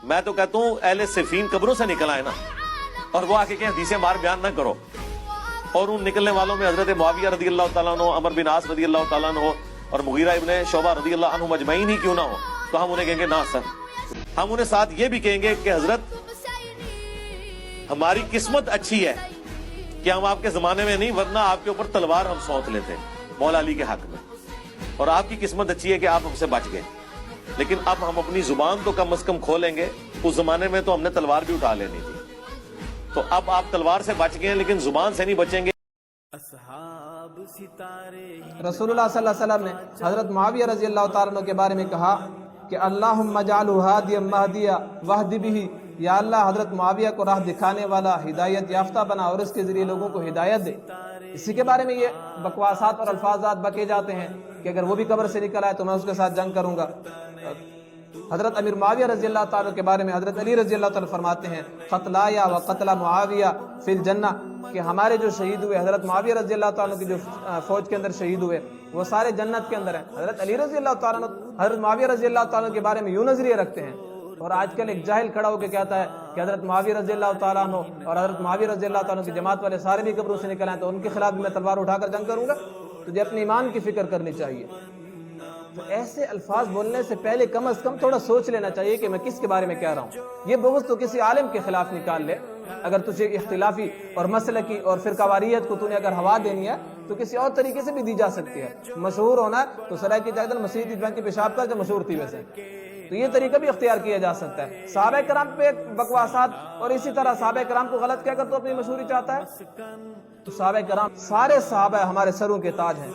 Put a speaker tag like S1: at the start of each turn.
S1: میں تو کہتا ہوں اہل صفین قبروں سے نکل آئے نا، اور وہ آ کے کہیں حدیثیں مار بیان نہ کرو، اور ان نکلنے والوں میں حضرت معاویہ رضی اللہ تعالیٰ عنہ، عمر بن عاص رضی اللہ تعالیٰ عنہ اور مغیرہ ابن شعبہ رضی اللہ عنہ مجمعین ہی کیوں نہ ہو، تو ہم انہیں کہیں گے نہ سر، ہم انہیں ساتھ یہ بھی کہیں گے کہ حضرت ہماری قسمت اچھی ہے کہ ہم آپ کے زمانے میں نہیں، ورنہ آپ کے اوپر تلوار ہم سونت لیتے مولا علی کے حق میں، اور آپ کی قسمت اچھی ہے کہ آپ ہم سے بچ گئے، لیکن اب ہم اپنی زبان تو کم از کم کھولیں گے، اس زمانے میں تو ہم نے تلوار بھی اٹھا لینی تھی، تو اب آپ تلوار سے بچ گئے لیکن زبان سے نہیں بچیں گے۔
S2: رسول اللہ صلی اللہ علیہ وسلم نے حضرت معاویہ رضی اللہ تعالیٰ عنہ کے بارے میں کہا کہ اللہم اجعلہ ہادیا مہدیا واہد بہ، یا اللہ حضرت معاویہ کو راہ دکھانے والا، ہدایت یافتہ بنا اور اس کے ذریعے لوگوں کو ہدایت دے۔ اسی کے بارے میں یہ بکواسات اور الفاظات بکے جاتے ہیں کہ اگر وہ بھی قبر سے نکل آئے تو میں اس کے ساتھ جنگ کروں گا۔ حضرت امیر معاویہ رضی اللہ تعالیٰ کے بارے میں حضرت علی رضی اللہ تعالیٰ فرماتے ہیں قتلایا و قتل معاویہ فی الجنہ، کہ ہمارے جو شہید ہوئے حضرت معاویہ رضی اللہ تعالیٰ کی جو فوج کے اندر شہید ہوئے وہ سارے جنت کے اندر ہیں۔ حضرت علی رضی اللہ تعالیٰ حضرت معاویہ رضی اللہ تعالیٰ کے بارے میں یوں نظریہ رکھتے ہیں، اور آج کل ایک جاہل کھڑا ہو کے کہتا ہے کہ حضرت معاویہ رضی اللہ تعالیٰ عنہ اور حضرت معاویہ رضی اللہ تعالیٰ کی جماعت والے سارے بھی قبروں سے نکل آئے تو ان کے خلاف بھی میں تلوار اٹھا کر جنگ کروں گا۔ تجھے اپنے ایمان کی فکر کرنی چاہیے۔ تو ایسے الفاظ بولنے سے پہلے کم از کم تھوڑا سوچ لینا چاہیے کہ میں کس کے بارے میں کہہ رہا ہوں۔ یہ بغض تو کسی عالم کے خلاف نکال لے، اگر تجھے اختلافی اور مسلکی اور فرقہ واریت کو نے اگر ہوا دینی ہے تو کسی اور طریقے سے بھی دی جا سکتی ہے۔ مشہور ہونا ہے تو سرائے کی جائدل مسجد کی پیشاب کا جو مشہور تھی، ویسے تو یہ طریقہ بھی اختیار کیا جا سکتا ہے۔ صحابہ کرام پہ بکواسات اور اسی طرح صحابہ کرام کو غلط کہہ کر تو اپنی مشہوری چاہتا ہے، تو صحابہ کرام سارے صحابہ ہمارے سروں کے تاج ہیں۔